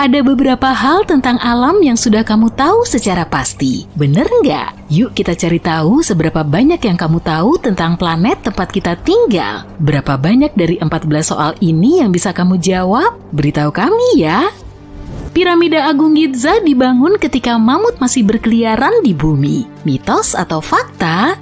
Ada beberapa hal tentang alam yang sudah kamu tahu secara pasti. Bener nggak? Yuk kita cari tahu seberapa banyak yang kamu tahu tentang planet tempat kita tinggal. Berapa banyak dari 14 soal ini yang bisa kamu jawab? Beritahu kami ya. Piramida Agung Giza dibangun ketika mamut masih berkeliaran di bumi. Mitos atau fakta?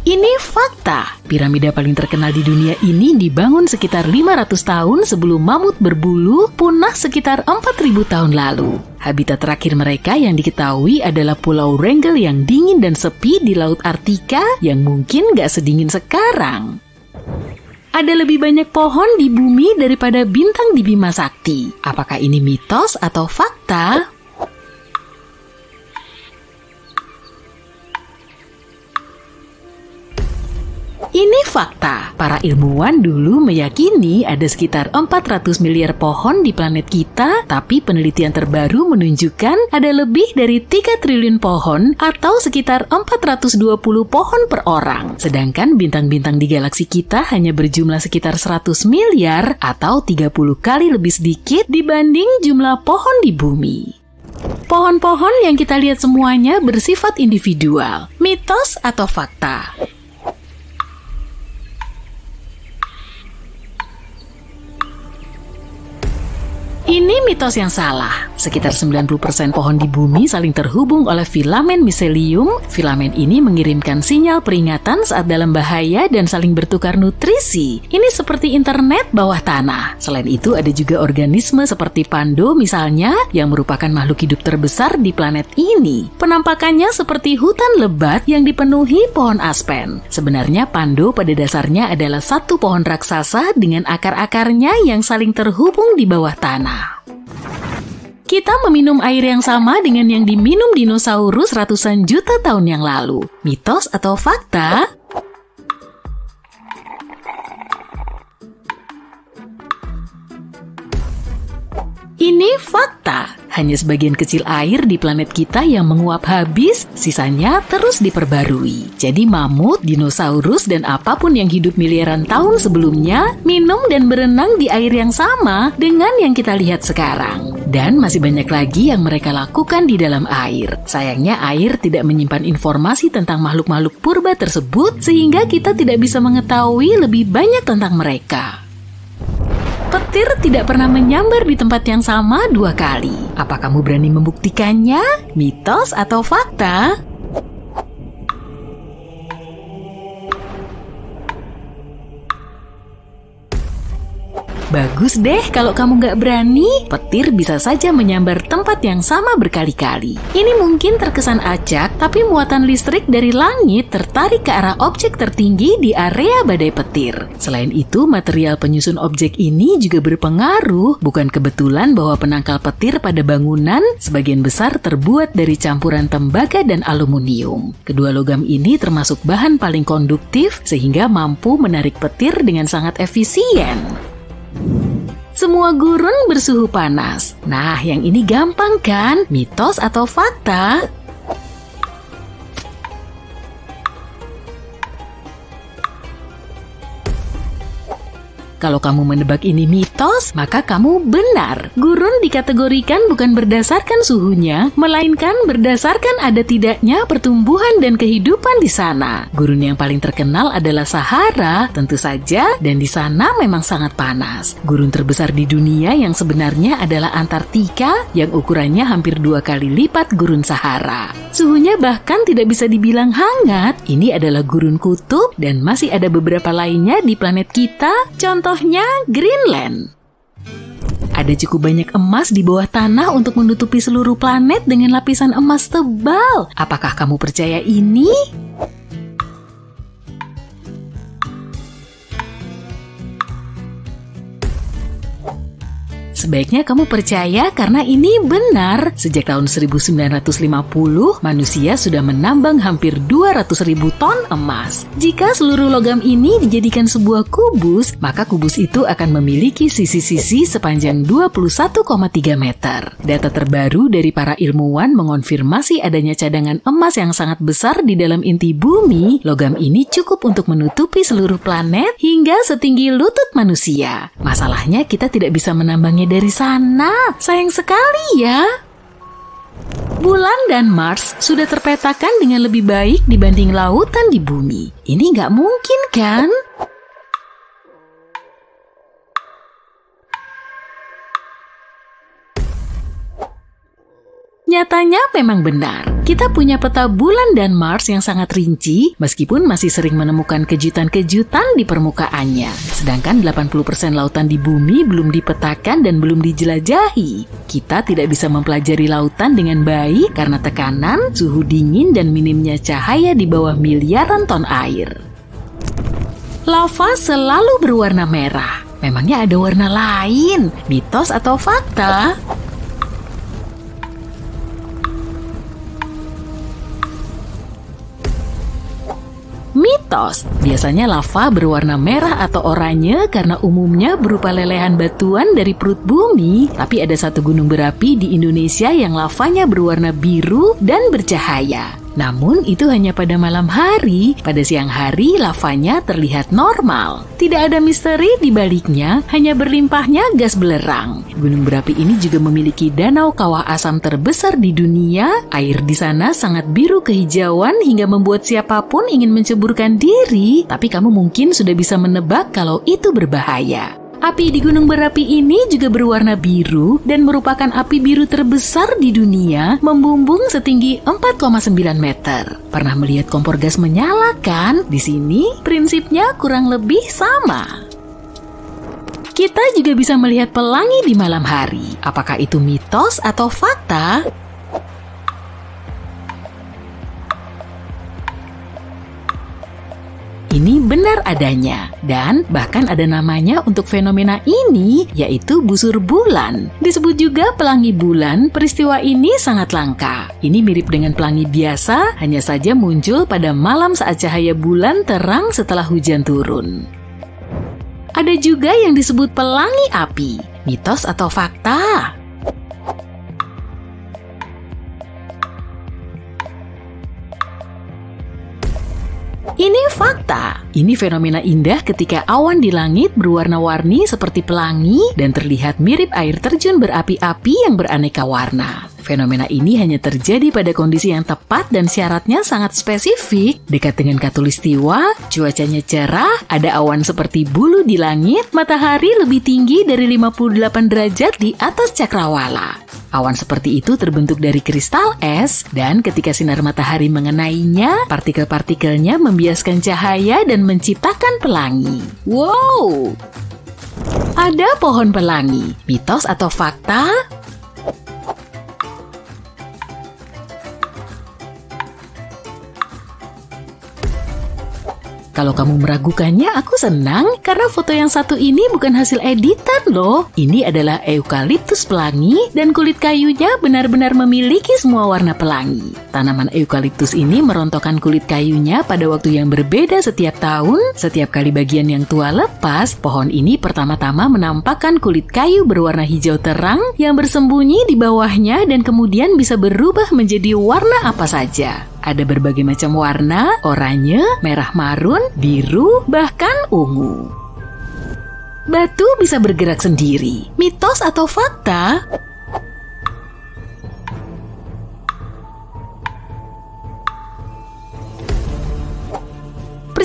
Ini fakta. Piramida paling terkenal di dunia ini dibangun sekitar 500 tahun sebelum mamut berbulu punah sekitar 4000 tahun lalu. Habitat terakhir mereka yang diketahui adalah Pulau Wrangel yang dingin dan sepi di Laut Arktika yang mungkin gak sedingin sekarang. Ada lebih banyak pohon di bumi daripada bintang di Bima Sakti. Apakah ini mitos atau fakta? Ini fakta. Para ilmuwan dulu meyakini ada sekitar 400 miliar pohon di planet kita, tapi penelitian terbaru menunjukkan ada lebih dari 3 triliun pohon atau sekitar 420 pohon per orang. Sedangkan bintang-bintang di galaksi kita hanya berjumlah sekitar 100 miliar atau 30 kali lebih sedikit dibanding jumlah pohon di bumi. Pohon-pohon yang kita lihat semuanya bersifat individual. Mitos atau fakta? Ini mitos yang salah. Sekitar 90% pohon di bumi saling terhubung oleh filamen miselium. Filamen ini mengirimkan sinyal peringatan saat dalam bahaya dan saling bertukar nutrisi. Ini seperti internet bawah tanah. Selain itu ada juga organisme seperti pando misalnya yang merupakan makhluk hidup terbesar di planet ini. Penampakannya seperti hutan lebat yang dipenuhi pohon aspen. Sebenarnya pando pada dasarnya adalah satu pohon raksasa dengan akar-akarnya yang saling terhubung di bawah tanah. Kita meminum air yang sama dengan yang diminum dinosaurus ratusan juta tahun yang lalu. Mitos atau fakta? Ini fakta. Hanya sebagian kecil air di planet kita yang menguap habis, sisanya terus diperbarui. Jadi mamut, dinosaurus, dan apapun yang hidup miliaran tahun sebelumnya minum dan berenang di air yang sama dengan yang kita lihat sekarang. Dan masih banyak lagi yang mereka lakukan di dalam air. Sayangnya air tidak menyimpan informasi tentang makhluk-makhluk purba tersebut sehingga kita tidak bisa mengetahui lebih banyak tentang mereka. Petir tidak pernah menyambar di tempat yang sama 2 kali. Apa kamu berani membuktikannya? Mitos atau fakta? Bagus deh kalau kamu nggak berani. Petir bisa saja menyambar tempat yang sama berkali-kali. Ini mungkin terkesan acak, tapi muatan listrik dari langit tertarik ke arah objek tertinggi di area badai petir. Selain itu, material penyusun objek ini juga berpengaruh. Bukan kebetulan bahwa penangkal petir pada bangunan sebagian besar terbuat dari campuran tembaga dan aluminium. Kedua logam ini termasuk bahan paling konduktif sehingga mampu menarik petir dengan sangat efisien. Semua gurun bersuhu panas. Nah, yang ini gampang kan? Mitos atau fakta? Kalau kamu menebak ini mitos, maka kamu benar. Gurun dikategorikan bukan berdasarkan suhunya, melainkan berdasarkan ada tidaknya pertumbuhan dan kehidupan di sana. Gurun yang paling terkenal adalah Sahara, tentu saja, dan di sana memang sangat panas. Gurun terbesar di dunia yang sebenarnya adalah Antartika, yang ukurannya hampir 2 kali lipat gurun Sahara. Suhunya bahkan tidak bisa dibilang hangat. Ini adalah gurun kutub, dan masih ada beberapa lainnya di planet kita, contohnya Greenland. Ada cukup banyak emas di bawah tanah untuk menutupi seluruh planet dengan lapisan emas tebal. Apakah kamu percaya ini? sebaiknya kamu percaya karena ini benar. Sejak tahun 1950, manusia sudah menambang hampir 200.000 ton emas. Jika seluruh logam ini dijadikan sebuah kubus, maka kubus itu akan memiliki sisi-sisi sepanjang 21,3 meter. Data terbaru dari para ilmuwan mengonfirmasi adanya cadangan emas yang sangat besar di dalam inti bumi. Logam ini cukup untuk menutupi seluruh planet hingga setinggi lutut manusia. Masalahnya kita tidak bisa menambangnya dari sana. Sayang sekali ya. Bulan dan Mars sudah terpetakan dengan lebih baik dibanding lautan di bumi. Ini nggak mungkin kan? Nyatanya memang benar. Kita punya peta bulan dan Mars yang sangat rinci, meskipun masih sering menemukan kejutan-kejutan di permukaannya. Sedangkan 80% lautan di bumi belum dipetakan dan belum dijelajahi. Kita tidak bisa mempelajari lautan dengan baik karena tekanan, suhu dingin, dan minimnya cahaya di bawah miliaran ton air. Lava selalu berwarna merah. Memangnya ada warna lain? Mitos atau fakta? Mitos, biasanya lava berwarna merah atau oranye karena umumnya berupa lelehan batuan dari perut bumi. Tapi ada satu gunung berapi di Indonesia yang lavanya berwarna biru dan bercahaya. Namun itu hanya pada malam hari, pada siang hari lavanya terlihat normal. Tidak ada misteri di baliknya, hanya berlimpahnya gas belerang. Gunung berapi ini juga memiliki danau kawah asam terbesar di dunia. Air di sana sangat biru kehijauan hingga membuat siapapun ingin menceburkan diri, tapi kamu mungkin sudah bisa menebak kalau itu berbahaya. Api di gunung berapi ini juga berwarna biru dan merupakan api biru terbesar di dunia, membumbung setinggi 4,9 meter. Pernah melihat kompor gas menyala kan? Di sini prinsipnya kurang lebih sama. Kita juga bisa melihat pelangi di malam hari. Apakah itu mitos atau fakta? Ini benar adanya, dan bahkan ada namanya untuk fenomena ini, yaitu busur bulan. Disebut juga pelangi bulan, peristiwa ini sangat langka. Ini mirip dengan pelangi biasa, hanya saja muncul pada malam saat cahaya bulan terang setelah hujan turun. Ada juga yang disebut pelangi api, mitos atau fakta? Ini fakta. Ini fenomena indah ketika awan di langit berwarna-warni seperti pelangi dan terlihat mirip air terjun berapi-api yang beraneka warna. Fenomena ini hanya terjadi pada kondisi yang tepat dan syaratnya sangat spesifik. Dekat dengan khatulistiwa, cuacanya cerah, ada awan seperti bulu di langit, matahari lebih tinggi dari 58 derajat di atas cakrawala. Awan seperti itu terbentuk dari kristal es, dan ketika sinar matahari mengenainya, partikel-partikelnya membiaskan cahaya dan menciptakan pelangi. Wow! Ada pohon pelangi, mitos atau fakta? Kalau kamu meragukannya, aku senang karena foto yang satu ini bukan hasil editan loh. Ini adalah eukaliptus pelangi dan kulit kayunya benar-benar memiliki semua warna pelangi. Tanaman eukaliptus ini merontokkan kulit kayunya pada waktu yang berbeda setiap tahun. Setiap kali bagian yang tua lepas, pohon ini pertama-tama menampakkan kulit kayu berwarna hijau terang yang bersembunyi di bawahnya dan kemudian bisa berubah menjadi warna apa saja. Ada berbagai macam warna, oranye, merah marun, biru, bahkan ungu. Batu bisa bergerak sendiri. Mitos atau fakta?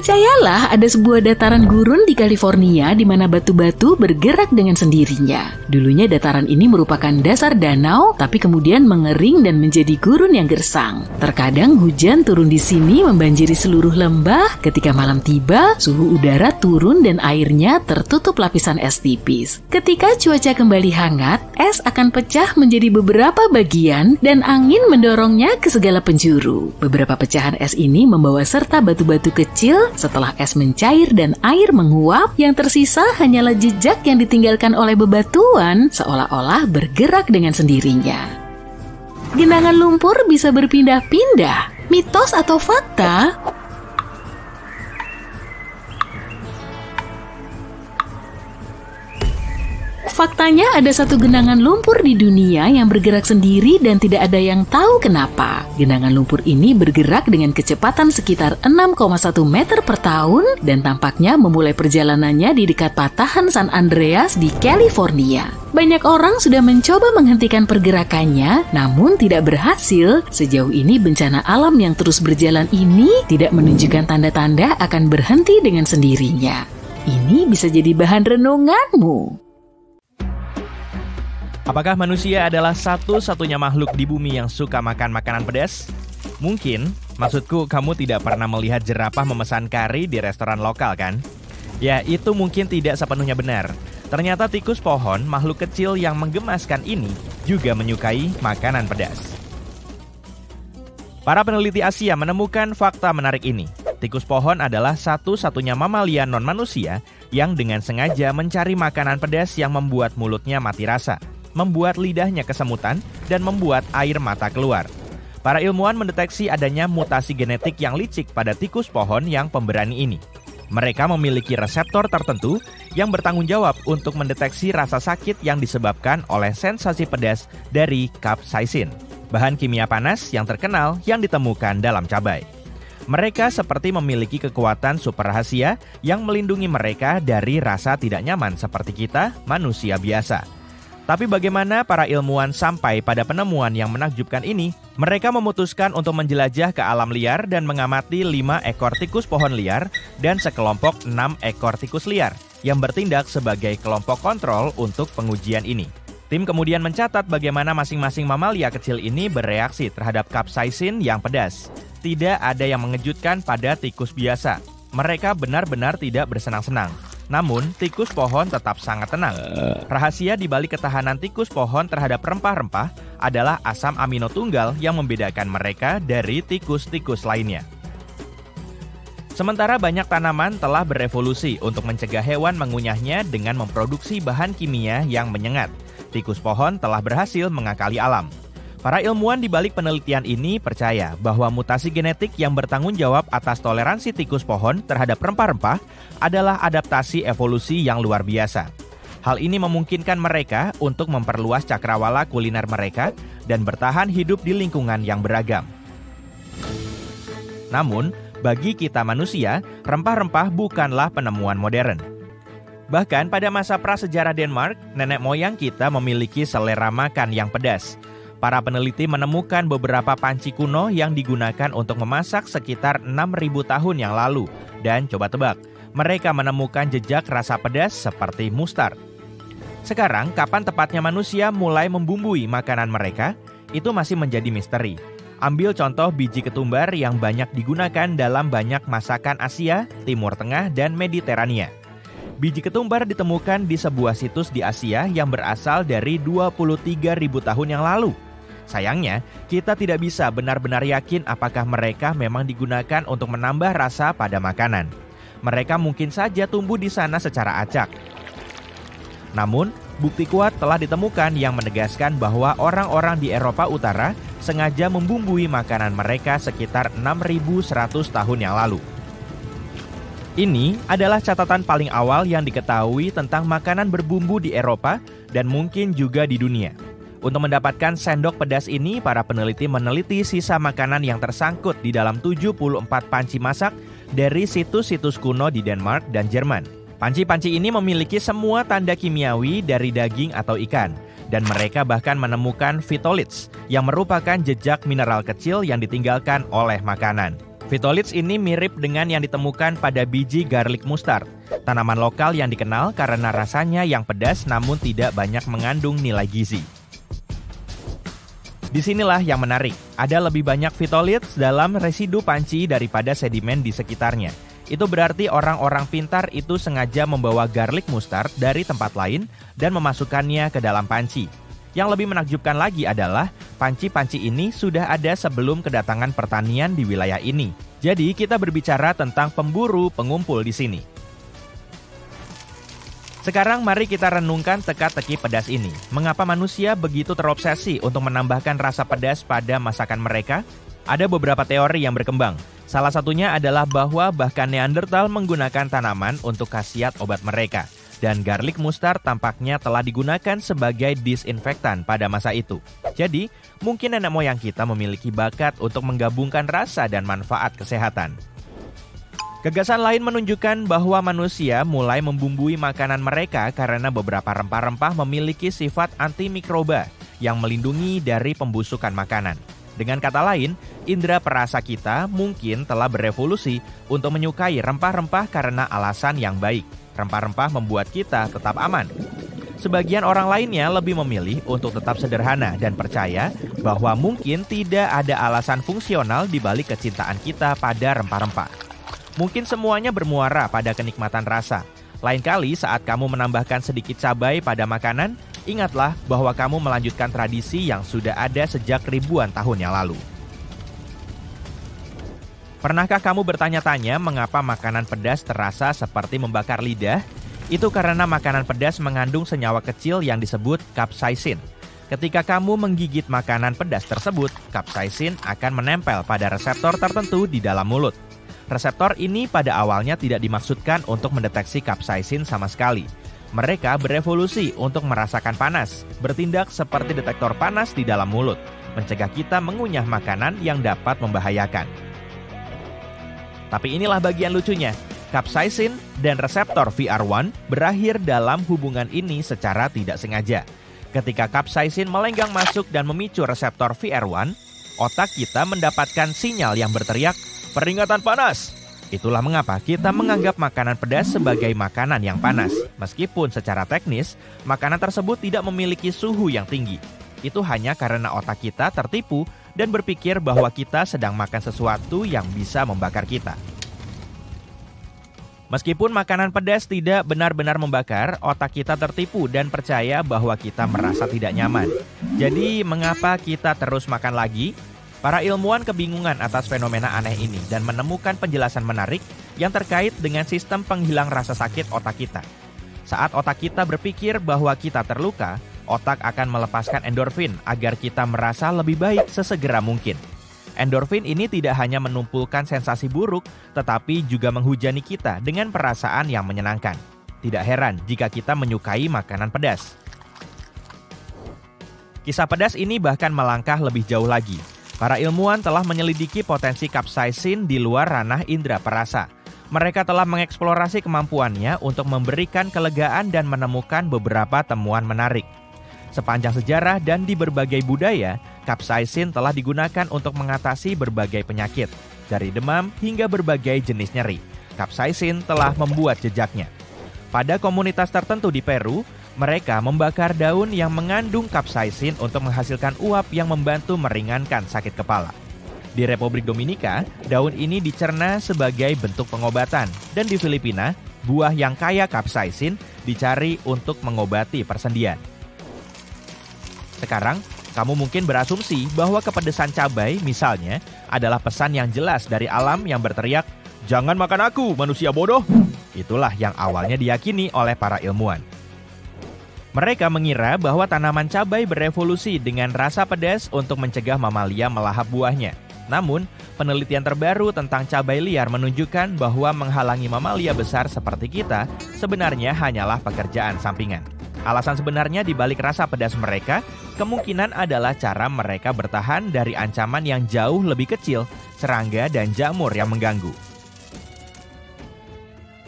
Percayalah, ada sebuah dataran gurun di California di mana batu-batu bergerak dengan sendirinya. Dulunya dataran ini merupakan dasar danau, tapi kemudian mengering dan menjadi gurun yang gersang. Terkadang hujan turun di sini membanjiri seluruh lembah. Ketika malam tiba, suhu udara turun dan airnya tertutup lapisan es tipis. Ketika cuaca kembali hangat, es akan pecah menjadi beberapa bagian dan angin mendorongnya ke segala penjuru. Beberapa pecahan es ini membawa serta batu-batu kecil Setelah es mencair dan air menguap, yang tersisa hanyalah jejak yang ditinggalkan oleh bebatuan seolah-olah bergerak dengan sendirinya. Genangan lumpur bisa berpindah-pindah. Mitos atau fakta? Faktanya ada satu genangan lumpur di dunia yang bergerak sendiri dan tidak ada yang tahu kenapa. Genangan lumpur ini bergerak dengan kecepatan sekitar 6,1 meter per tahun dan tampaknya memulai perjalanannya di dekat patahan San Andreas di California. Banyak orang sudah mencoba menghentikan pergerakannya, namun tidak berhasil. Sejauh ini bencana alam yang terus berjalan ini tidak menunjukkan tanda-tanda akan berhenti dengan sendirinya. Ini bisa jadi bahan renunganmu. Apakah manusia adalah satu-satunya makhluk di bumi yang suka makan makanan pedas? Mungkin, maksudku kamu tidak pernah melihat jerapah memesan kari di restoran lokal kan? Ya, itu mungkin tidak sepenuhnya benar. Ternyata tikus pohon, makhluk kecil yang menggemaskan ini, juga menyukai makanan pedas. Para peneliti Asia menemukan fakta menarik ini. Tikus pohon adalah satu-satunya mamalia non-manusia yang dengan sengaja mencari makanan pedas yang membuat mulutnya mati rasa, membuat lidahnya kesemutan, dan membuat air mata keluar. Para ilmuwan mendeteksi adanya mutasi genetik yang licik pada tikus pohon yang pemberani ini. Mereka memiliki reseptor tertentu yang bertanggung jawab untuk mendeteksi rasa sakit yang disebabkan oleh sensasi pedas dari capsaicin, bahan kimia panas yang terkenal yang ditemukan dalam cabai. Mereka seperti memiliki kekuatan super rahasia yang melindungi mereka dari rasa tidak nyaman seperti kita, manusia biasa. Tapi bagaimana para ilmuwan sampai pada penemuan yang menakjubkan ini? Mereka memutuskan untuk menjelajah ke alam liar dan mengamati 5 ekor tikus pohon liar dan sekelompok 6 ekor tikus liar yang bertindak sebagai kelompok kontrol untuk pengujian ini. Tim kemudian mencatat bagaimana masing-masing mamalia kecil ini bereaksi terhadap capsaicin yang pedas. Tidak ada yang mengejutkan pada tikus biasa. Mereka benar-benar tidak bersenang-senang. Namun, tikus pohon tetap sangat tenang. Rahasia di balik ketahanan tikus pohon terhadap rempah-rempah adalah asam amino tunggal yang membedakan mereka dari tikus-tikus lainnya. Sementara banyak tanaman telah berevolusi untuk mencegah hewan mengunyahnya dengan memproduksi bahan kimia yang menyengat. Tikus pohon telah berhasil mengakali alam. Para ilmuwan di balik penelitian ini percaya bahwa mutasi genetik yang bertanggung jawab atas toleransi tikus pohon terhadap rempah-rempah adalah adaptasi evolusi yang luar biasa. Hal ini memungkinkan mereka untuk memperluas cakrawala kuliner mereka dan bertahan hidup di lingkungan yang beragam. Namun, bagi kita manusia, rempah-rempah bukanlah penemuan modern. Bahkan pada masa prasejarah Denmark, nenek moyang kita memiliki selera makan yang pedas. Para peneliti menemukan beberapa panci kuno yang digunakan untuk memasak sekitar 6.000 tahun yang lalu. Dan coba tebak, mereka menemukan jejak rasa pedas seperti mustard. Sekarang, kapan tepatnya manusia mulai membumbui makanan mereka, itu masih menjadi misteri. Ambil contoh biji ketumbar yang banyak digunakan dalam banyak masakan Asia, Timur Tengah, dan Mediterania. Biji ketumbar ditemukan di sebuah situs di Asia yang berasal dari 23.000 tahun yang lalu. Sayangnya, kita tidak bisa benar-benar yakin apakah mereka memang digunakan untuk menambah rasa pada makanan. Mereka mungkin saja tumbuh di sana secara acak. Namun, bukti kuat telah ditemukan yang menegaskan bahwa orang-orang di Eropa Utara sengaja membumbui makanan mereka sekitar 6.100 tahun yang lalu. Ini adalah catatan paling awal yang diketahui tentang makanan berbumbu di Eropa dan mungkin juga di dunia. Untuk mendapatkan sendok pedas ini, para peneliti meneliti sisa makanan yang tersangkut di dalam 74 panci masak dari situs-situs kuno di Denmark dan Jerman. Panci-panci ini memiliki semua tanda kimiawi dari daging atau ikan, dan mereka bahkan menemukan phytoliths yang merupakan jejak mineral kecil yang ditinggalkan oleh makanan. Phytoliths ini mirip dengan yang ditemukan pada biji garlic mustard, tanaman lokal yang dikenal karena rasanya yang pedas namun tidak banyak mengandung nilai gizi. Disinilah yang menarik, ada lebih banyak phytoliths dalam residu panci daripada sedimen di sekitarnya. Itu berarti orang-orang pintar itu sengaja membawa garlic mustard dari tempat lain dan memasukkannya ke dalam panci. Yang lebih menakjubkan lagi adalah panci-panci ini sudah ada sebelum kedatangan pertanian di wilayah ini. Jadi kita berbicara tentang pemburu pengumpul di sini. Sekarang mari kita renungkan teka-teki pedas ini. Mengapa manusia begitu terobsesi untuk menambahkan rasa pedas pada masakan mereka? Ada beberapa teori yang berkembang. Salah satunya adalah bahwa bahkan Neanderthal menggunakan tanaman untuk khasiat obat mereka. Dan garlic mustard tampaknya telah digunakan sebagai disinfektan pada masa itu. Jadi, mungkin nenek moyang kita memiliki bakat untuk menggabungkan rasa dan manfaat kesehatan. Gagasan lain menunjukkan bahwa manusia mulai membumbui makanan mereka karena beberapa rempah-rempah memiliki sifat antimikroba yang melindungi dari pembusukan makanan. Dengan kata lain, indera perasa kita mungkin telah berevolusi untuk menyukai rempah-rempah karena alasan yang baik. Rempah-rempah membuat kita tetap aman. Sebagian orang lainnya lebih memilih untuk tetap sederhana dan percaya bahwa mungkin tidak ada alasan fungsional di balik kecintaan kita pada rempah-rempah. Mungkin semuanya bermuara pada kenikmatan rasa. Lain kali saat kamu menambahkan sedikit cabai pada makanan, ingatlah bahwa kamu melanjutkan tradisi yang sudah ada sejak ribuan tahun yang lalu. Pernahkah kamu bertanya-tanya mengapa makanan pedas terasa seperti membakar lidah? Itu karena makanan pedas mengandung senyawa kecil yang disebut capsaicin. Ketika kamu menggigit makanan pedas tersebut, capsaicin akan menempel pada reseptor tertentu di dalam mulut. Reseptor ini pada awalnya tidak dimaksudkan untuk mendeteksi capsaicin sama sekali. Mereka berevolusi untuk merasakan panas, bertindak seperti detektor panas di dalam mulut, mencegah kita mengunyah makanan yang dapat membahayakan. Tapi inilah bagian lucunya, capsaicin dan reseptor VR1 berakhir dalam hubungan ini secara tidak sengaja. Ketika capsaicin melenggang masuk dan memicu reseptor VR1, otak kita mendapatkan sinyal yang berteriak, "Peringatan panas!" Itulah mengapa kita menganggap makanan pedas sebagai makanan yang panas. Meskipun secara teknis, makanan tersebut tidak memiliki suhu yang tinggi. Itu hanya karena otak kita tertipu dan berpikir bahwa kita sedang makan sesuatu yang bisa membakar kita. Meskipun makanan pedas tidak benar-benar membakar, otak kita tertipu dan percaya bahwa kita merasa tidak nyaman. Jadi, mengapa kita terus makan lagi? Para ilmuwan kebingungan atas fenomena aneh ini dan menemukan penjelasan menarik yang terkait dengan sistem penghilang rasa sakit otak kita. Saat otak kita berpikir bahwa kita terluka, otak akan melepaskan endorfin agar kita merasa lebih baik sesegera mungkin. Endorfin ini tidak hanya menumpulkan sensasi buruk, tetapi juga menghujani kita dengan perasaan yang menyenangkan. Tidak heran jika kita menyukai makanan pedas. Kisah pedas ini bahkan melangkah lebih jauh lagi. Para ilmuwan telah menyelidiki potensi capsaicin di luar ranah indera perasa. Mereka telah mengeksplorasi kemampuannya untuk memberikan kelegaan dan menemukan beberapa temuan menarik. Sepanjang sejarah dan di berbagai budaya, capsaicin telah digunakan untuk mengatasi berbagai penyakit. Dari demam hingga berbagai jenis nyeri, capsaicin telah membuat jejaknya. Pada komunitas tertentu di Peru, mereka membakar daun yang mengandung capsaicin untuk menghasilkan uap yang membantu meringankan sakit kepala. Di Republik Dominika, daun ini dicerna sebagai bentuk pengobatan. Dan di Filipina, buah yang kaya capsaicin dicari untuk mengobati persendian. Sekarang, kamu mungkin berasumsi bahwa kepedesan cabai misalnya adalah pesan yang jelas dari alam yang berteriak, "Jangan makan aku, manusia bodoh." Itulah yang awalnya diyakini oleh para ilmuwan. Mereka mengira bahwa tanaman cabai berevolusi dengan rasa pedas untuk mencegah mamalia melahap buahnya. Namun, penelitian terbaru tentang cabai liar menunjukkan bahwa menghalangi mamalia besar seperti kita sebenarnya hanyalah pekerjaan sampingan. Alasan sebenarnya di balik rasa pedas mereka, kemungkinan adalah cara mereka bertahan dari ancaman yang jauh lebih kecil, serangga dan jamur yang mengganggu.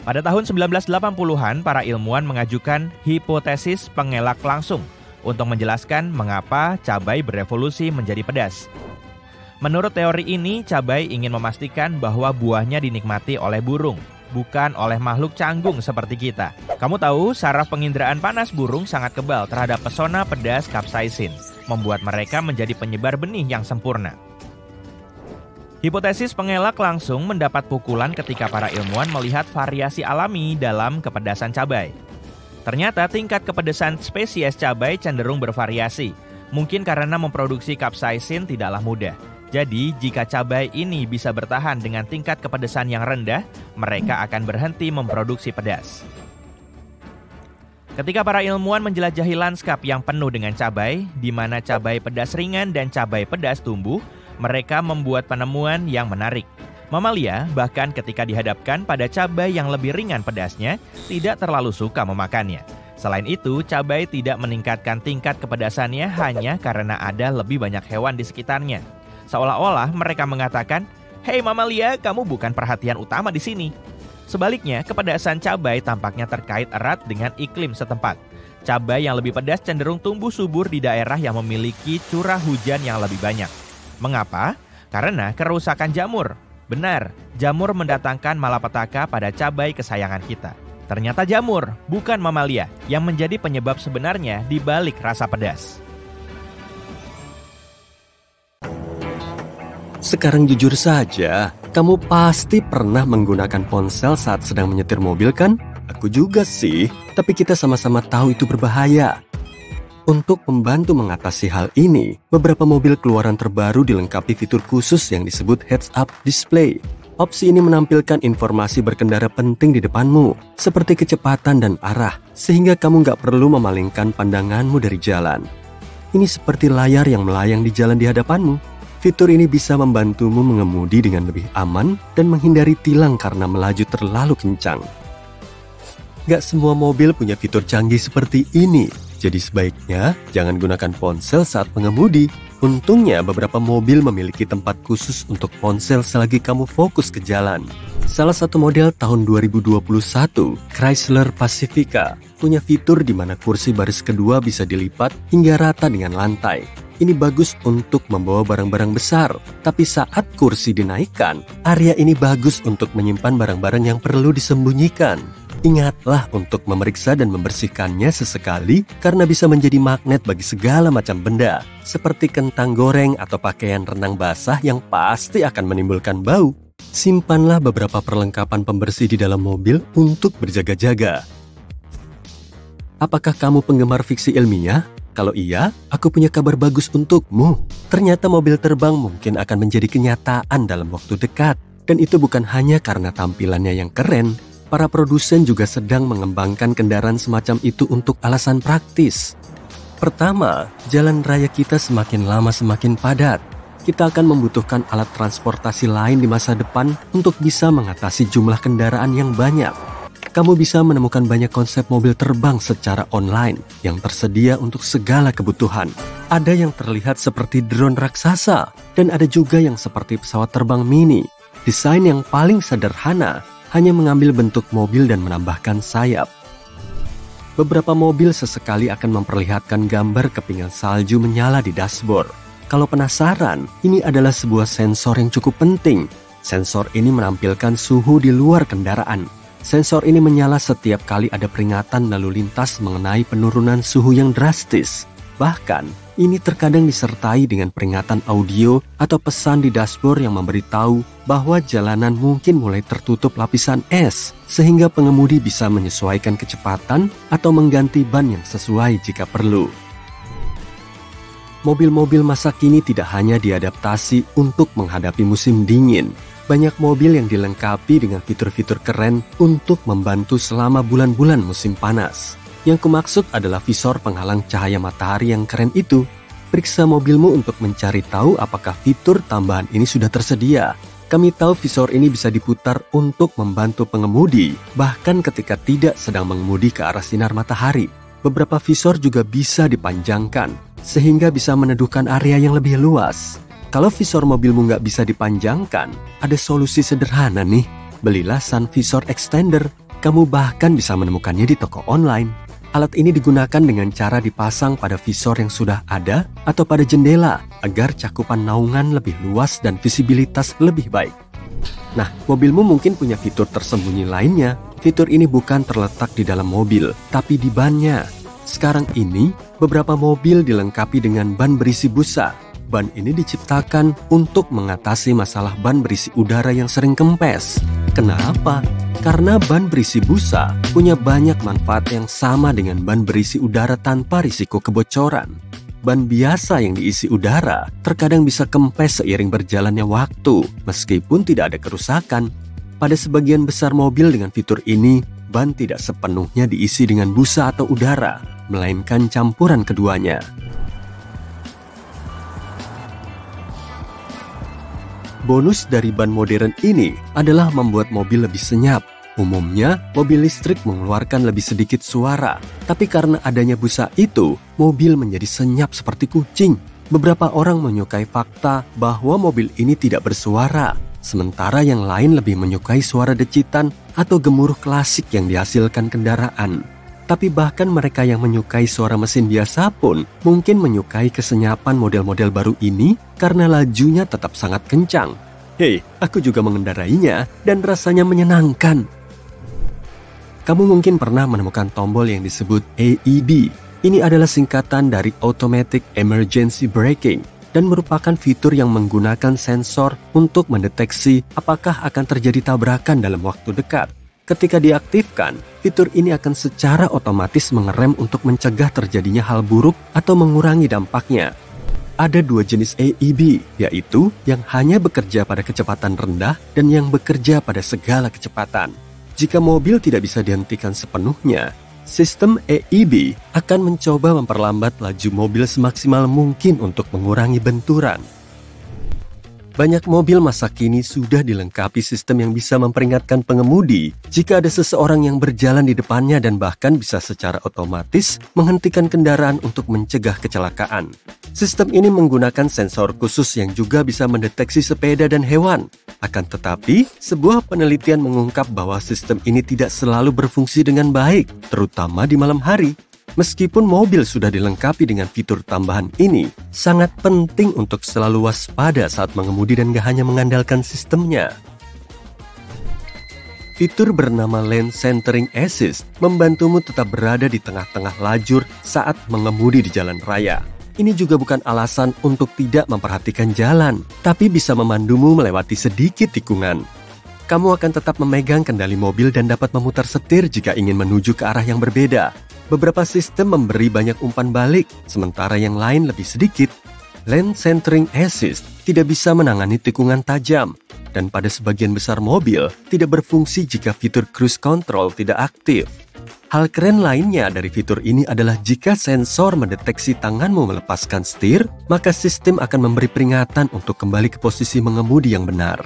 Pada tahun 1980-an, para ilmuwan mengajukan hipotesis pengelak langsung untuk menjelaskan mengapa cabai berevolusi menjadi pedas. Menurut teori ini, cabai ingin memastikan bahwa buahnya dinikmati oleh burung, bukan oleh makhluk canggung seperti kita. Kamu tahu, saraf penginderaan panas burung sangat kebal terhadap pesona pedas capsaicin, membuat mereka menjadi penyebar benih yang sempurna. Hipotesis pengelak langsung mendapat pukulan ketika para ilmuwan melihat variasi alami dalam kepedasan cabai. Ternyata tingkat kepedesan spesies cabai cenderung bervariasi. Mungkin karena memproduksi capsaicin tidaklah mudah. Jadi, jika cabai ini bisa bertahan dengan tingkat kepedesan yang rendah, mereka akan berhenti memproduksi pedas. Ketika para ilmuwan menjelajahi lanskap yang penuh dengan cabai, di mana cabai pedas ringan dan cabai pedas tumbuh, mereka membuat penemuan yang menarik. Mamalia, bahkan ketika dihadapkan pada cabai yang lebih ringan pedasnya, tidak terlalu suka memakannya. Selain itu, cabai tidak meningkatkan tingkat kepedasannya hanya karena ada lebih banyak hewan di sekitarnya. Seolah-olah mereka mengatakan, "Hei mamalia, kamu bukan perhatian utama di sini." Sebaliknya, kepedasan cabai tampaknya terkait erat dengan iklim setempat. Cabai yang lebih pedas cenderung tumbuh subur di daerah yang memiliki curah hujan yang lebih banyak. Mengapa? Karena kerusakan jamur. Benar, jamur mendatangkan malapetaka pada cabai kesayangan kita. Ternyata jamur, bukan mamalia, yang menjadi penyebab sebenarnya di balik rasa pedas. Sekarang jujur saja, kamu pasti pernah menggunakan ponsel saat sedang menyetir mobil kan? Aku juga sih, tapi kita sama-sama tahu itu berbahaya. Untuk membantu mengatasi hal ini, beberapa mobil keluaran terbaru dilengkapi fitur khusus yang disebut heads-up display. Opsi ini menampilkan informasi berkendara penting di depanmu, seperti kecepatan dan arah, sehingga kamu nggak perlu memalingkan pandanganmu dari jalan. Ini seperti layar yang melayang di jalan di hadapanmu. Fitur ini bisa membantumu mengemudi dengan lebih aman dan menghindari tilang karena melaju terlalu kencang. Nggak semua mobil punya fitur canggih seperti ini. Jadi sebaiknya jangan gunakan ponsel saat mengemudi. Untungnya beberapa mobil memiliki tempat khusus untuk ponsel selagi kamu fokus ke jalan. Salah satu model tahun 2021, Chrysler Pacifica, punya fitur di mana kursi baris kedua bisa dilipat hingga rata dengan lantai. Ini bagus untuk membawa barang-barang besar, tapi saat kursi dinaikkan, area ini bagus untuk menyimpan barang-barang yang perlu disembunyikan. Ingatlah untuk memeriksa dan membersihkannya sesekali karena bisa menjadi magnet bagi segala macam benda, seperti kentang goreng atau pakaian renang basah yang pasti akan menimbulkan bau. Simpanlah beberapa perlengkapan pembersih di dalam mobil untuk berjaga-jaga. Apakah kamu penggemar fiksi ilmiah? Kalau iya, aku punya kabar bagus untukmu. Ternyata mobil terbang mungkin akan menjadi kenyataan dalam waktu dekat. Dan itu bukan hanya karena tampilannya yang keren. Para produsen juga sedang mengembangkan kendaraan semacam itu untuk alasan praktis. Pertama, jalan raya kita semakin lama semakin padat. Kita akan membutuhkan alat transportasi lain di masa depan untuk bisa mengatasi jumlah kendaraan yang banyak. Kamu bisa menemukan banyak konsep mobil terbang secara online yang tersedia untuk segala kebutuhan. Ada yang terlihat seperti drone raksasa, dan ada juga yang seperti pesawat terbang mini. Desain yang paling sederhana hanya mengambil bentuk mobil dan menambahkan sayap. Beberapa mobil sesekali akan memperlihatkan gambar kepingan salju menyala di dashboard. Kalau penasaran, ini adalah sebuah sensor yang cukup penting. Sensor ini menampilkan suhu di luar kendaraan. Sensor ini menyala setiap kali ada peringatan lalu lintas mengenai penurunan suhu yang drastis. Bahkan, ini terkadang disertai dengan peringatan audio atau pesan di dashboard yang memberitahu bahwa jalanan mungkin mulai tertutup lapisan es, sehingga pengemudi bisa menyesuaikan kecepatan atau mengganti ban yang sesuai jika perlu. Mobil-mobil masa kini tidak hanya diadaptasi untuk menghadapi musim dingin. Banyak mobil yang dilengkapi dengan fitur-fitur keren untuk membantu selama bulan-bulan musim panas. Yang kumaksud adalah visor penghalang cahaya matahari yang keren itu. Periksa mobilmu untuk mencari tahu apakah fitur tambahan ini sudah tersedia. Kami tahu visor ini bisa diputar untuk membantu pengemudi, bahkan ketika tidak sedang mengemudi ke arah sinar matahari. Beberapa visor juga bisa dipanjangkan, sehingga bisa meneduhkan area yang lebih luas. Kalau visor mobilmu nggak bisa dipanjangkan, ada solusi sederhana nih. Belilah Sun Visor Extender. Kamu bahkan bisa menemukannya di toko online. Alat ini digunakan dengan cara dipasang pada visor yang sudah ada atau pada jendela agar cakupan naungan lebih luas dan visibilitas lebih baik. Nah, mobilmu mungkin punya fitur tersembunyi lainnya. Fitur ini bukan terletak di dalam mobil, tapi di bannya. Sekarang ini, beberapa mobil dilengkapi dengan ban berisi busa. Ban ini diciptakan untuk mengatasi masalah ban berisi udara yang sering kempes. Kenapa? Karena ban berisi busa punya banyak manfaat yang sama dengan ban berisi udara tanpa risiko kebocoran. Ban biasa yang diisi udara terkadang bisa kempes seiring berjalannya waktu, meskipun tidak ada kerusakan. Pada sebagian besar mobil dengan fitur ini, ban tidak sepenuhnya diisi dengan busa atau udara, melainkan campuran keduanya. Bonus dari ban modern ini adalah membuat mobil lebih senyap. Umumnya, mobil listrik mengeluarkan lebih sedikit suara, tapi karena adanya busa itu, mobil menjadi senyap seperti kucing. Beberapa orang menyukai fakta bahwa mobil ini tidak bersuara, sementara yang lain lebih menyukai suara decitan atau gemuruh klasik yang dihasilkan kendaraan. Tapi bahkan mereka yang menyukai suara mesin biasa pun mungkin menyukai kesenyapan model-model baru ini karena lajunya tetap sangat kencang. Hei, aku juga mengendarainya dan rasanya menyenangkan. Kamu mungkin pernah menemukan tombol yang disebut AEB. Ini adalah singkatan dari Automatic Emergency Braking dan merupakan fitur yang menggunakan sensor untuk mendeteksi apakah akan terjadi tabrakan dalam waktu dekat. Ketika diaktifkan, fitur ini akan secara otomatis mengerem untuk mencegah terjadinya hal buruk atau mengurangi dampaknya. Ada dua jenis AEB, yaitu yang hanya bekerja pada kecepatan rendah dan yang bekerja pada segala kecepatan. Jika mobil tidak bisa dihentikan sepenuhnya, sistem AEB akan mencoba memperlambat laju mobil semaksimal mungkin untuk mengurangi benturan. Banyak mobil masa kini sudah dilengkapi sistem yang bisa memperingatkan pengemudi jika ada seseorang yang berjalan di depannya dan bahkan bisa secara otomatis menghentikan kendaraan untuk mencegah kecelakaan. Sistem ini menggunakan sensor khusus yang juga bisa mendeteksi sepeda dan hewan. Akan tetapi, sebuah penelitian mengungkap bahwa sistem ini tidak selalu berfungsi dengan baik, terutama di malam hari. Meskipun mobil sudah dilengkapi dengan fitur tambahan ini, sangat penting untuk selalu waspada saat mengemudi dan gak hanya mengandalkan sistemnya. Fitur bernama Lane Centering Assist membantumu tetap berada di tengah-tengah lajur saat mengemudi di jalan raya. Ini juga bukan alasan untuk tidak memperhatikan jalan, tapi bisa memandumu melewati sedikit tikungan. Kamu akan tetap memegang kendali mobil dan dapat memutar setir jika ingin menuju ke arah yang berbeda. Beberapa sistem memberi banyak umpan balik, sementara yang lain lebih sedikit. Lane Centering Assist tidak bisa menangani tikungan tajam, dan pada sebagian besar mobil tidak berfungsi jika fitur cruise control tidak aktif. Hal keren lainnya dari fitur ini adalah jika sensor mendeteksi tanganmu melepaskan setir, maka sistem akan memberi peringatan untuk kembali ke posisi mengemudi yang benar.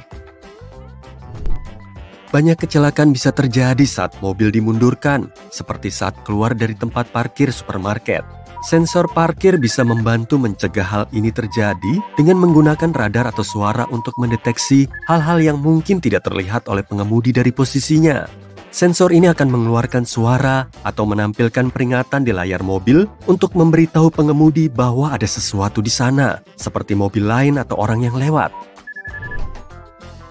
Banyak kecelakaan bisa terjadi saat mobil dimundurkan, seperti saat keluar dari tempat parkir supermarket. Sensor parkir bisa membantu mencegah hal ini terjadi dengan menggunakan radar atau suara untuk mendeteksi hal-hal yang mungkin tidak terlihat oleh pengemudi dari posisinya. Sensor ini akan mengeluarkan suara atau menampilkan peringatan di layar mobil untuk memberitahu pengemudi bahwa ada sesuatu di sana, seperti mobil lain atau orang yang lewat.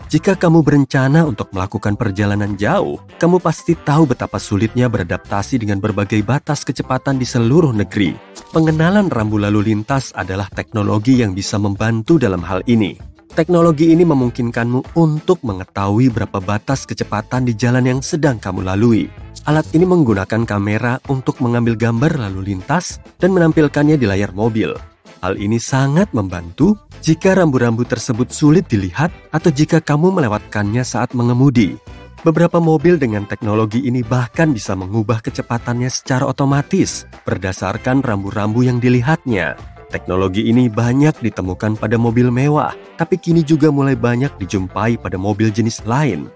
Jika kamu berencana untuk melakukan perjalanan jauh, kamu pasti tahu betapa sulitnya beradaptasi dengan berbagai batas kecepatan di seluruh negeri. Pengenalan rambu lalu lintas adalah teknologi yang bisa membantu dalam hal ini. Teknologi ini memungkinkanmu untuk mengetahui berapa batas kecepatan di jalan yang sedang kamu lalui. Alat ini menggunakan kamera untuk mengambil gambar lalu lintas dan menampilkannya di layar mobil. Hal ini sangat membantu jika rambu-rambu tersebut sulit dilihat atau jika kamu melewatkannya saat mengemudi. Beberapa mobil dengan teknologi ini bahkan bisa mengubah kecepatannya secara otomatis berdasarkan rambu-rambu yang dilihatnya. Teknologi ini banyak ditemukan pada mobil mewah, tapi kini juga mulai banyak dijumpai pada mobil jenis lain.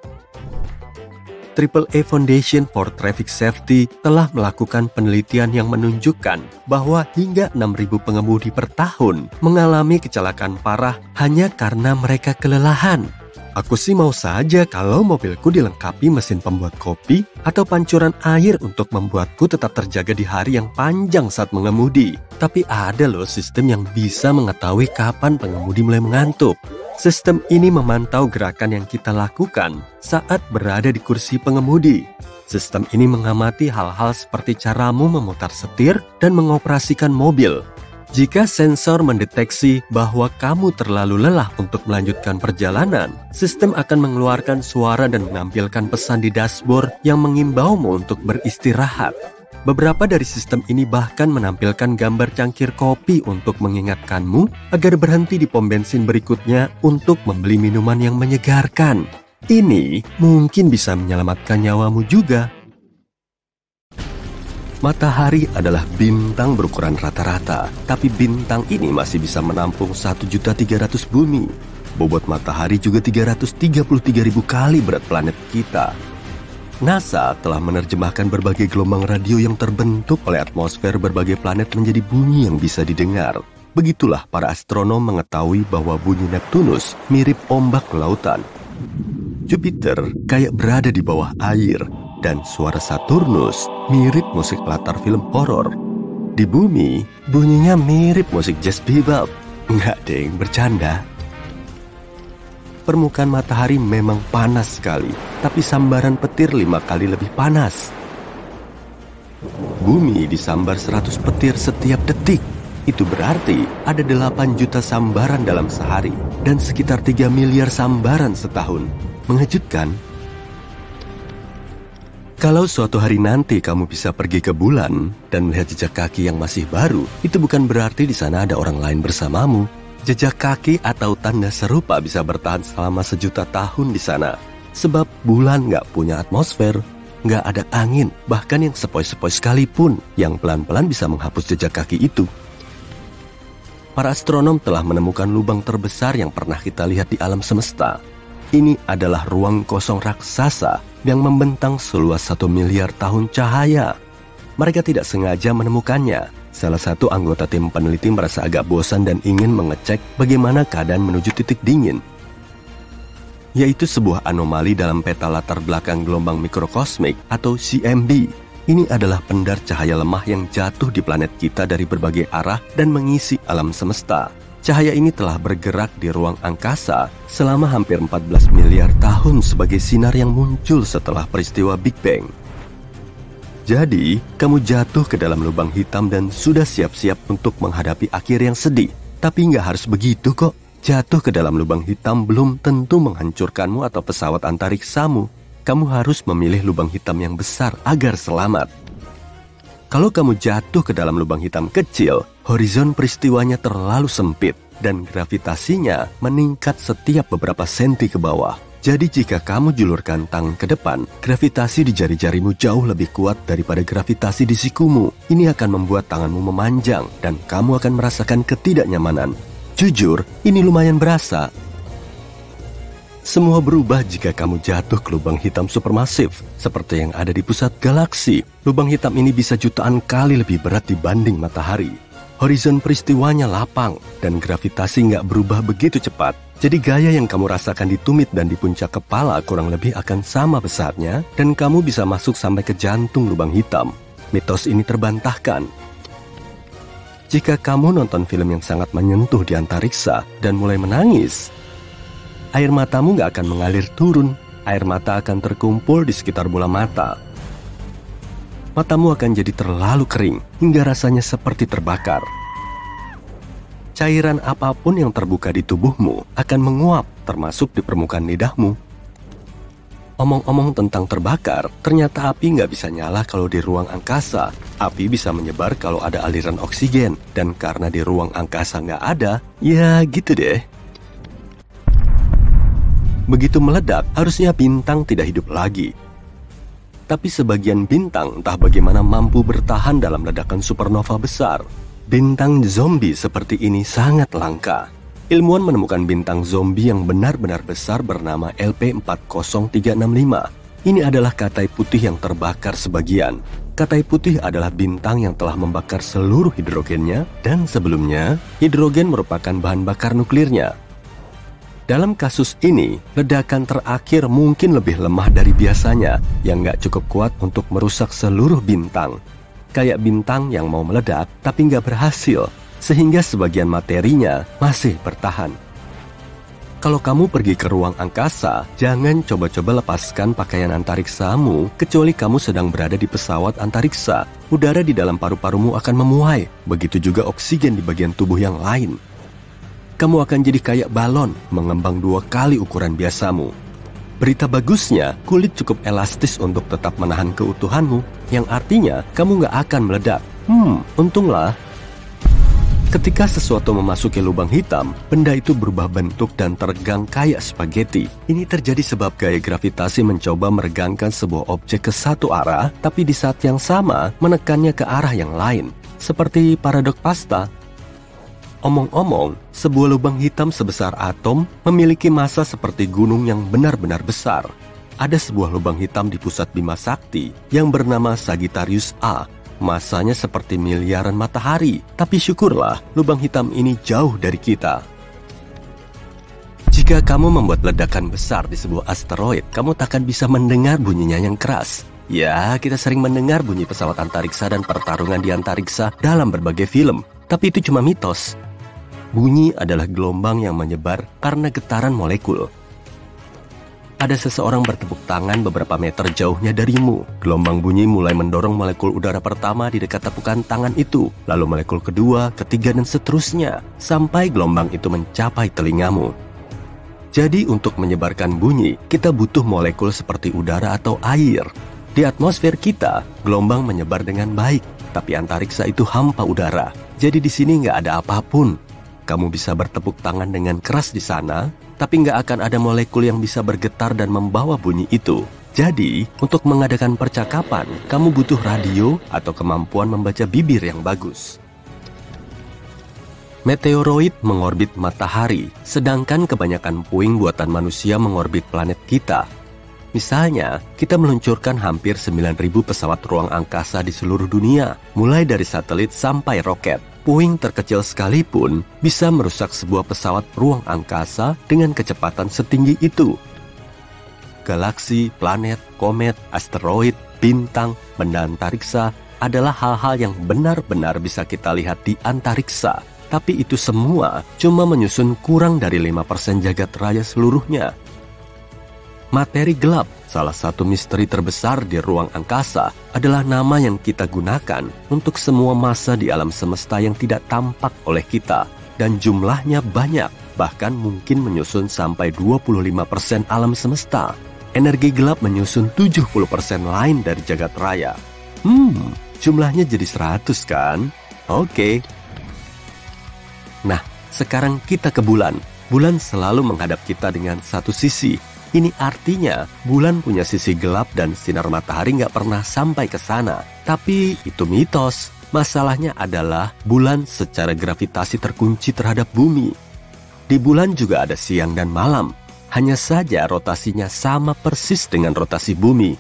AAA Foundation for Traffic Safety telah melakukan penelitian yang menunjukkan bahwa hingga 6.000 pengemudi per tahun mengalami kecelakaan parah hanya karena mereka kelelahan. Aku sih mau saja kalau mobilku dilengkapi mesin pembuat kopi atau pancuran air untuk membuatku tetap terjaga di hari yang panjang saat mengemudi. Tapi ada loh sistem yang bisa mengetahui kapan pengemudi mulai mengantuk. Sistem ini memantau gerakan yang kita lakukan saat berada di kursi pengemudi. Sistem ini mengamati hal-hal seperti caramu memutar setir dan mengoperasikan mobil. Jika sensor mendeteksi bahwa kamu terlalu lelah untuk melanjutkan perjalanan, sistem akan mengeluarkan suara dan menampilkan pesan di dashboard yang mengimbaumu untuk beristirahat. Beberapa dari sistem ini bahkan menampilkan gambar cangkir kopi untuk mengingatkanmu agar berhenti di pom bensin berikutnya untuk membeli minuman yang menyegarkan. Ini mungkin bisa menyelamatkan nyawamu juga. Matahari adalah bintang berukuran rata-rata, tapi bintang ini masih bisa menampung 1.300.000 bumi. Bobot matahari juga 333.000 kali berat planet kita. NASA telah menerjemahkan berbagai gelombang radio yang terbentuk oleh atmosfer berbagai planet menjadi bunyi yang bisa didengar. Begitulah para astronom mengetahui bahwa bunyi Neptunus mirip ombak lautan. Jupiter kayak berada di bawah air. Dan suara Saturnus mirip musik latar film horor. Di bumi, bunyinya mirip musik jazz bebop. Nggak deng, bercanda. Permukaan matahari memang panas sekali, tapi sambaran petir 5 kali lebih panas. Bumi disambar 100 petir setiap detik. Itu berarti ada 8 juta sambaran dalam sehari dan sekitar 3 miliar sambaran setahun. Mengejutkan? Kalau suatu hari nanti kamu bisa pergi ke bulan dan melihat jejak kaki yang masih baru, itu bukan berarti di sana ada orang lain bersamamu. Jejak kaki atau tanda serupa bisa bertahan selama 1 juta tahun di sana. Sebab bulan nggak punya atmosfer, nggak ada angin, bahkan yang sepoi-sepoi sekalipun yang pelan-pelan bisa menghapus jejak kaki itu. Para astronom telah menemukan lubang terbesar yang pernah kita lihat di alam semesta. Ini adalah ruang kosong raksasa yang membentang seluas 1 miliar tahun cahaya. Mereka tidak sengaja menemukannya. Salah satu anggota tim peneliti merasa agak bosan dan ingin mengecek bagaimana keadaan menuju titik dingin, yaitu sebuah anomali dalam peta latar belakang gelombang mikrokosmik atau CMB. Ini adalah pendar cahaya lemah yang jatuh di planet kita dari berbagai arah dan mengisi alam semesta. Cahaya ini telah bergerak di ruang angkasa selama hampir 14 miliar tahun sebagai sinar yang muncul setelah peristiwa Big Bang. Jadi, kamu jatuh ke dalam lubang hitam dan sudah siap-siap untuk menghadapi akhir yang sedih. Tapi nggak harus begitu kok. Jatuh ke dalam lubang hitam belum tentu menghancurkanmu atau pesawat antariksamu. Kamu harus memilih lubang hitam yang besar agar selamat. Kalau kamu jatuh ke dalam lubang hitam kecil, horizon peristiwanya terlalu sempit dan gravitasinya meningkat setiap beberapa senti ke bawah. Jadi jika kamu julurkan tangan ke depan, gravitasi di jari-jarimu jauh lebih kuat daripada gravitasi di sikumu. Ini akan membuat tanganmu memanjang dan kamu akan merasakan ketidaknyamanan. Jujur, ini lumayan berasa. Semua berubah jika kamu jatuh ke lubang hitam supermasif, seperti yang ada di pusat galaksi. Lubang hitam ini bisa jutaan kali lebih berat dibanding matahari. Horizon peristiwanya lapang, dan gravitasi nggak berubah begitu cepat. Jadi gaya yang kamu rasakan di tumit dan di puncak kepala kurang lebih akan sama besarnya, dan kamu bisa masuk sampai ke jantung lubang hitam. Mitos ini terbantahkan. Jika kamu nonton film yang sangat menyentuh di antariksa dan mulai menangis, air matamu nggak akan mengalir turun. Air mata akan terkumpul di sekitar bola mata. Matamu akan jadi terlalu kering hingga rasanya seperti terbakar. Cairan apapun yang terbuka di tubuhmu akan menguap, termasuk di permukaan lidahmu. Omong-omong tentang terbakar, ternyata api nggak bisa nyala kalau di ruang angkasa. Api bisa menyebar kalau ada aliran oksigen, dan karena di ruang angkasa nggak ada, ya gitu deh. Begitu meledak, harusnya bintang tidak hidup lagi. Tapi sebagian bintang entah bagaimana mampu bertahan dalam ledakan supernova besar. Bintang zombie seperti ini sangat langka. Ilmuwan menemukan bintang zombie yang benar-benar besar bernama LP40365. Ini adalah katai putih yang terbakar sebagian. Katai putih adalah bintang yang telah membakar seluruh hidrogennya, dan sebelumnya, hidrogen merupakan bahan bakar nuklirnya. Dalam kasus ini, ledakan terakhir mungkin lebih lemah dari biasanya, yang nggak cukup kuat untuk merusak seluruh bintang. Kayak bintang yang mau meledak, tapi nggak berhasil, sehingga sebagian materinya masih bertahan. Kalau kamu pergi ke ruang angkasa, jangan coba-coba lepaskan pakaian antariksamu kecuali kamu sedang berada di pesawat antariksa. Udara di dalam paru-parumu akan memuai, begitu juga oksigen di bagian tubuh yang lain. Kamu akan jadi kayak balon, mengembang 2 kali ukuran biasamu. Berita bagusnya, kulit cukup elastis untuk tetap menahan keutuhanmu, yang artinya kamu nggak akan meledak. Untunglah. Ketika sesuatu memasuki lubang hitam, benda itu berubah bentuk dan teregang kayak spaghetti. Ini terjadi sebab gaya gravitasi mencoba meregangkan sebuah objek ke satu arah, tapi di saat yang sama menekannya ke arah yang lain. Seperti paradok pasta. Omong-omong, sebuah lubang hitam sebesar atom memiliki massa seperti gunung yang benar-benar besar. Ada sebuah lubang hitam di pusat Bima Sakti yang bernama Sagittarius A. Masanya seperti miliaran matahari, tapi syukurlah lubang hitam ini jauh dari kita. Jika kamu membuat ledakan besar di sebuah asteroid, kamu takkan bisa mendengar bunyinya yang keras. Ya, kita sering mendengar bunyi pesawat antariksa dan pertarungan di antariksa dalam berbagai film, tapi itu cuma mitos. Bunyi adalah gelombang yang menyebar karena getaran molekul. Ada seseorang bertepuk tangan beberapa meter jauhnya darimu. Gelombang bunyi mulai mendorong molekul udara pertama di dekat tepukan tangan itu, lalu molekul kedua, ketiga, dan seterusnya, sampai gelombang itu mencapai telingamu. Jadi untuk menyebarkan bunyi, kita butuh molekul seperti udara atau air. Di atmosfer kita, gelombang menyebar dengan baik, tapi antariksa itu hampa udara. Jadi di sini nggak ada apapun. Kamu bisa bertepuk tangan dengan keras di sana, tapi nggak akan ada molekul yang bisa bergetar dan membawa bunyi itu. Jadi, untuk mengadakan percakapan, kamu butuh radio atau kemampuan membaca bibir yang bagus. Meteoroid mengorbit matahari, sedangkan kebanyakan puing buatan manusia mengorbit planet kita. Misalnya, kita meluncurkan hampir 9.000 pesawat ruang angkasa di seluruh dunia, mulai dari satelit sampai roket. Puing terkecil sekalipun bisa merusak sebuah pesawat ruang angkasa dengan kecepatan setinggi itu. Galaksi, planet, komet, asteroid, bintang, benda antariksa adalah hal-hal yang benar-benar bisa kita lihat di antariksa. Tapi itu semua cuma menyusun kurang dari 5% jagat raya seluruhnya. Materi gelap, salah satu misteri terbesar di ruang angkasa, adalah nama yang kita gunakan untuk semua massa di alam semesta yang tidak tampak oleh kita. Dan jumlahnya banyak, bahkan mungkin menyusun sampai 25% alam semesta. Energi gelap menyusun 70% lain dari jagat raya. Jumlahnya jadi 100 kan? Oke. Nah, sekarang kita ke bulan. Bulan selalu menghadap kita dengan satu sisi. Ini artinya bulan punya sisi gelap dan sinar matahari nggak pernah sampai ke sana. Tapi itu mitos. Masalahnya adalah bulan secara gravitasi terkunci terhadap bumi. Di bulan juga ada siang dan malam. Hanya saja rotasinya sama persis dengan rotasi bumi.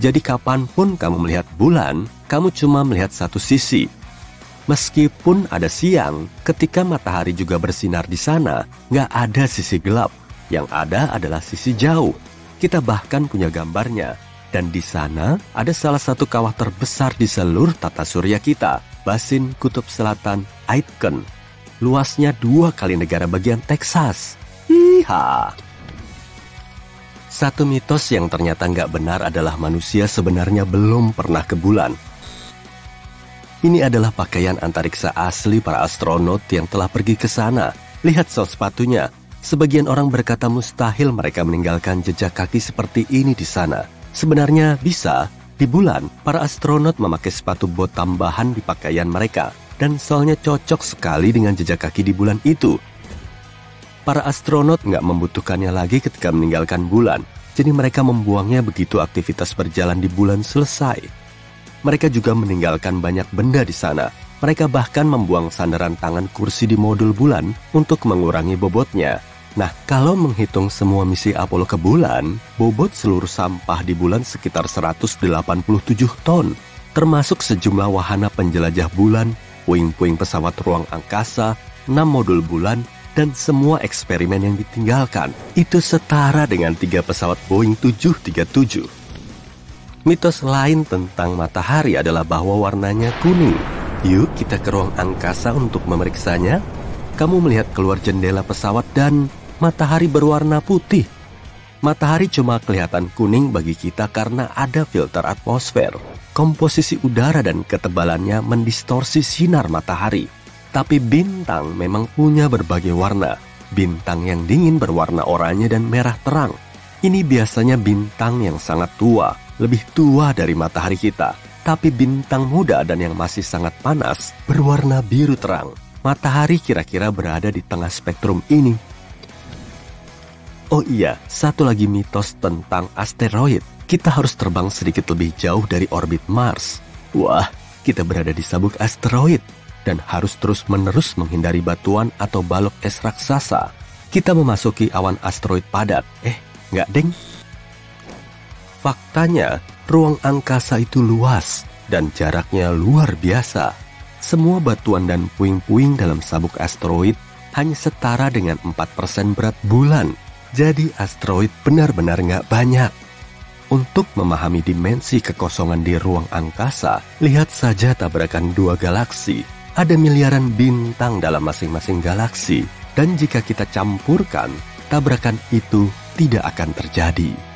Jadi kapanpun kamu melihat bulan, kamu cuma melihat satu sisi. Meskipun ada siang, ketika matahari juga bersinar di sana, nggak ada sisi gelap. Yang ada adalah sisi jauh. Kita bahkan punya gambarnya. Dan di sana ada salah satu kawah terbesar di seluruh tata surya kita, Basin Kutub Selatan Aitken. Luasnya 2 kali negara bagian Texas. Hiha. Satu mitos yang ternyata nggak benar adalah manusia sebenarnya belum pernah ke bulan. Ini adalah pakaian antariksa asli para astronot yang telah pergi ke sana. Lihat sol sepatunya. Sebagian orang berkata mustahil mereka meninggalkan jejak kaki seperti ini di sana. Sebenarnya bisa. Di bulan, para astronot memakai sepatu bot tambahan di pakaian mereka. Dan solnya cocok sekali dengan jejak kaki di bulan itu. Para astronot nggak membutuhkannya lagi ketika meninggalkan bulan. Jadi mereka membuangnya begitu aktivitas berjalan di bulan selesai. Mereka juga meninggalkan banyak benda di sana. Mereka bahkan membuang sandaran tangan kursi di modul bulan untuk mengurangi bobotnya. Nah, kalau menghitung semua misi Apollo ke bulan, bobot seluruh sampah di bulan sekitar 187 ton. Termasuk sejumlah wahana penjelajah bulan, puing-puing pesawat ruang angkasa, 6 modul bulan, dan semua eksperimen yang ditinggalkan. Itu setara dengan 3 pesawat Boeing 737. Mitos lain tentang matahari adalah bahwa warnanya kuning. Yuk kita ke ruang angkasa untuk memeriksanya. Kamu melihat keluar jendela pesawat dan matahari berwarna putih. Matahari cuma kelihatan kuning bagi kita karena ada filter atmosfer. Komposisi udara dan ketebalannya mendistorsi sinar matahari. Tapi bintang memang punya berbagai warna. Bintang yang dingin berwarna oranye dan merah terang. Ini biasanya bintang yang sangat tua, lebih tua dari matahari kita. Tapi bintang muda dan yang masih sangat panas berwarna biru terang. Matahari kira-kira berada di tengah spektrum ini. Oh iya, satu lagi mitos tentang asteroid. Kita harus terbang sedikit lebih jauh dari orbit Mars. Wah, kita berada di sabuk asteroid dan harus terus-menerus menghindari batuan atau balok es raksasa. Kita memasuki awan asteroid padat. Nggak deng. Faktanya, ruang angkasa itu luas dan jaraknya luar biasa. Semua batuan dan puing-puing dalam sabuk asteroid hanya setara dengan 4% berat bulan. Jadi asteroid benar-benar nggak banyak. Untuk memahami dimensi kekosongan di ruang angkasa, lihat saja tabrakan dua galaksi. Ada miliaran bintang dalam masing-masing galaksi. Dan jika kita campurkan, tabrakan itu tidak akan terjadi.